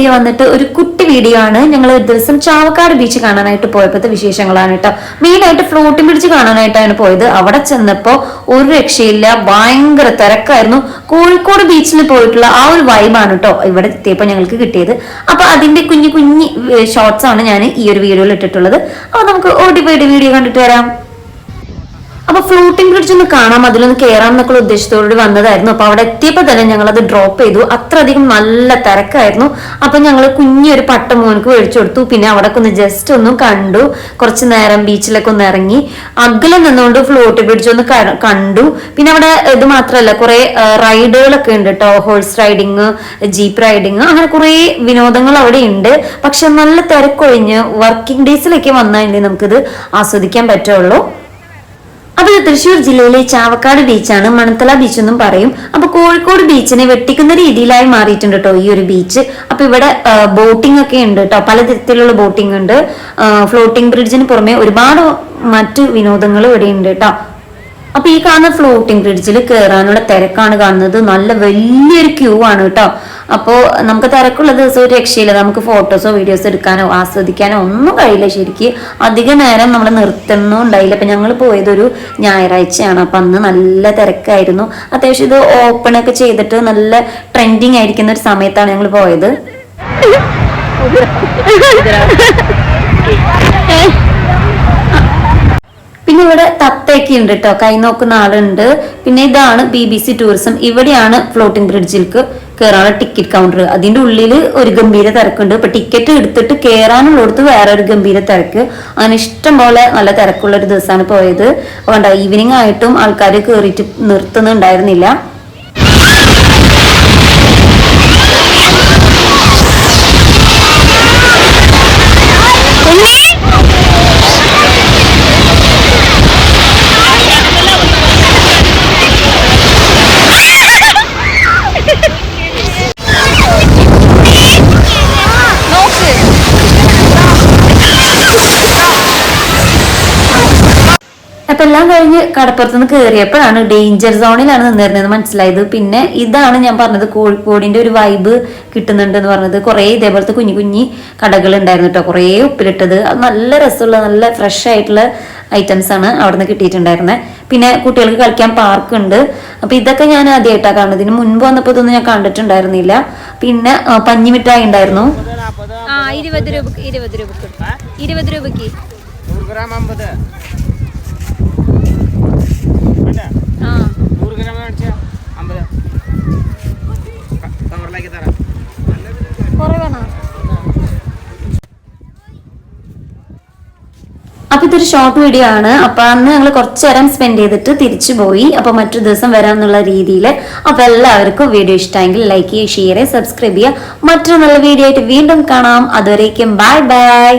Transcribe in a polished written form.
Video വന്നിട്ട് ഒരു കുട്ടി വീഡിയോ ആണ്. ഞങ്ങൾ ഒരു ദിവസം ചാവക്കാട് ബീച്ച് കാണാനായിട്ട് പോയപ്പോഴത്തെ വിശേഷങ്ങളാണ് കേട്ടോ. മെയിൻ ആയിട്ട് ഫ്ലോട്ടിംഗ് ബ്രിഡ്ജ് കാണാനായിട്ടാണ് പോയത്. അവിടെ ചെന്നപ്പോ ഒരു രക്ഷയില്ല, ഭയങ്കര തിരക്കായിരുന്നു. കോഴിക്കോട് ബീച്ചിൽ പോയിട്ടുള്ള ആ ഒരു വൈബാണ് കേട്ടോ ഇവിടെ എത്തിയപ്പോൾ ഞങ്ങൾക്ക് കിട്ടിയത്. അപ്പൊ അതിന്റെ കുഞ്ഞു കുഞ്ഞു ഷോർട്സ് ആണ് ഞാൻ ഈ ഒരു വീഡിയോയിൽ ഇട്ടിട്ടുള്ളത്. അപ്പൊ നമുക്ക് ഓടിപ്പോയിട്ട് വീഡിയോ കണ്ടിട്ട് വരാം. അപ്പൊ ഫ്ലോട്ടിംഗ് ബ്രിഡ്ജ് ഒന്ന് കാണാം, അതിലൊന്ന് കയറാം എന്നൊക്കെ ഉദ്ദേശത്തോടുകൂടി വന്നതായിരുന്നു. അപ്പൊ അവിടെ എത്തിയപ്പോൾ തന്നെ ഞങ്ങൾ അത് ഡ്രോപ്പ് ചെയ്തു. അത്രയധികം നല്ല തിരക്കായിരുന്നു. അപ്പൊ ഞങ്ങൾ കുഞ്ഞൊരു പട്ട മോനക്ക് മേടിച്ചു കൊടുത്തു. പിന്നെ അവിടെ ഒന്ന് ജസ്റ്റ് ഒന്നും കണ്ടു, കുറച്ച് നേരം ബീച്ചിലൊക്കെ ഒന്ന് ഇറങ്ങി, അകലെ നിന്നുകൊണ്ട് ഫ്ലോട്ടിംഗ് ബ്രിഡ്ജ് ഒന്ന് കണ്ടു. പിന്നെ അവിടെ ഇത് മാത്രമല്ല, കുറെ റൈഡുകളൊക്കെ ഉണ്ട് കേട്ടോ. ഹോഴ്സ് റൈഡിങ്, ജീപ്പ് റൈഡിങ്, അങ്ങനെ കുറെ വിനോദങ്ങൾ അവിടെ ഉണ്ട്. പക്ഷെ നല്ല തിരക്കൊഴിഞ്ഞ് വർക്കിംഗ് ഡേയ്സിലൊക്കെ വന്നാൽ നമുക്കിത് ആസ്വദിക്കാൻ പറ്റുള്ളൂ. അപ്പൊ ഇത് തൃശ്ശൂർ ജില്ലയിലെ ചാവക്കാട് ബീച്ചാണ്, മണത്തല ബീച്ച് എന്നും പറയും. അപ്പൊ കോഴിക്കോട് ബീച്ചിനെ വെട്ടിക്കുന്ന രീതിയിലായി മാറിയിട്ടുണ്ട് കേട്ടോ ഈ ഒരു ബീച്ച്. അപ്പൊ ഇവിടെ ബോട്ടിംഗ് ഒക്കെ ഉണ്ട് കേട്ടോ, പലതരത്തിലുള്ള ബോട്ടിംഗ് ഉണ്ട്. ഫ്ലോട്ടിംഗ് ബ്രിഡ്ജിന് പുറമെ ഒരുപാട് മറ്റു വിനോദങ്ങൾ ഇവിടെ ഉണ്ട് കേട്ടോ. അപ്പൊ ഈ കാണുന്ന ഫ്ലോട്ടിംഗ് ബ്രിഡ്ജിൽ കയറാനുള്ള തിരക്കാണ് കാണുന്നത്. നല്ല വലിയൊരു ക്യൂ ആണ് കേട്ടോ. അപ്പോ നമുക്ക് തിരക്കുള്ള ദിവസം ഒരു രക്ഷയില്ല, നമുക്ക് ഫോട്ടോസോ വീഡിയോസോ എടുക്കാനോ ആസ്വദിക്കാനോ ഒന്നും കഴിയില്ല. ശരിക്കും അധിക നേരം നമ്മൾ നിർത്തുന്നും ഉണ്ടായില്ല. അപ്പൊ ഞങ്ങൾ പോയതൊരു ഞായറാഴ്ചയാണ്. അപ്പൊ അന്ന് നല്ല തിരക്കായിരുന്നു. അത്യാവശ്യം ഇത് ഓപ്പൺ ഒക്കെ ചെയ്തിട്ട് നല്ല ട്രെൻഡിങ് ആയിരിക്കുന്ന ഒരു സമയത്താണ് ഞങ്ങൾ പോയത്. പിന്നെ ഇവിടെ തത്തയൊക്കെ ഉണ്ട് കേട്ടോ, കൈ നോക്കുന്ന ആളുണ്ട്. പിന്നെ ഇതാണ് BBC ടൂറിസം. ഇവിടെയാണ് ഫ്ലോട്ടിംഗ് ബ്രിഡ്ജിലേക്ക് കയറാനുള്ള ടിക്കറ്റ് കൗണ്ടർ. അതിന്റെ ഉള്ളിൽ ഒരു ഗംഭീര തിരക്കുണ്ട്. ഇപ്പൊ ടിക്കറ്റ് എടുത്തിട്ട് കയറാനുള്ളടത്ത് വേറെ ഒരു ഗംഭീര തിരക്ക്. അങ്ങനെ ഇഷ്ടം പോലെ നല്ല തിരക്കുള്ള ഒരു ദിവസമാണ് പോയത്. അതുകൊണ്ട് ഈവനിങ് ആയിട്ടും ആൾക്കാർ കയറിയിട്ട് നിർത്തുന്നുണ്ടായിരുന്നില്ല. അപ്പൊ എല്ലാം കഴിഞ്ഞ് കടപ്പുറത്തുനിന്ന് കയറിയപ്പോഴാണ് ഡേഞ്ചർ സോണിലാണ് നിന്നിരുന്നത് മനസ്സിലായത്. പിന്നെ ഇതാണ് ഞാൻ പറഞ്ഞത്, കോഴിക്കോടിന്റെ ഒരു വൈബ് കിട്ടുന്നുണ്ട് എന്ന് പറഞ്ഞത്. കുറെ ഇതേപോലത്തെ കുഞ്ഞു കുഞ്ഞി കടകൾ ഉണ്ടായിരുന്നു കേട്ടോ, കുറെ ഉപ്പിലിട്ടത്. നല്ല രസമുള്ള നല്ല ഫ്രഷ് ആയിട്ടുള്ള ഐറ്റംസ് ആണ് അവിടെ നിന്ന് കിട്ടിയിട്ടുണ്ടായിരുന്നത്. പിന്നെ കുട്ടികൾക്ക് കളിക്കാൻ പാർക്ക് ഉണ്ട്. അപ്പൊ ഇതൊക്കെ ഞാൻ ആദ്യമായിട്ടാണ് കാണുന്നത്. ഇതിന് മുൻപ് വന്നപ്പോ ഇതൊന്നും ഞാൻ കണ്ടിട്ടുണ്ടായിരുന്നില്ല. പിന്നെ പഞ്ഞിമിഠായി ഉണ്ടായിരുന്നു. 20 രൂപക്ക് 20 രൂപക്ക് അപ്പൊ ഇതൊരു ഷോർട്ട് വീഡിയോ ആണ്. അപ്പൊ അന്ന് ഞങ്ങൾ കുറച്ചു നേരം സ്പെൻഡ് ചെയ്തിട്ട് തിരിച്ചു പോയി. അപ്പൊ മറ്റൊരു ദിവസം വരാമെന്നുള്ള രീതിയിൽ. അപ്പൊ എല്ലാവർക്കും വീഡിയോ ഇഷ്ടമെങ്കിൽ ലൈക്ക് ചെയ്യുക, ഷെയർ ചെയ്യുക, സബ്സ്ക്രൈബ് ചെയ്യുക. മറ്റൊരു നല്ല വീഡിയോ ആയിട്ട് വീണ്ടും കാണാം. അതുവരേക്കും ബൈ ബൈ.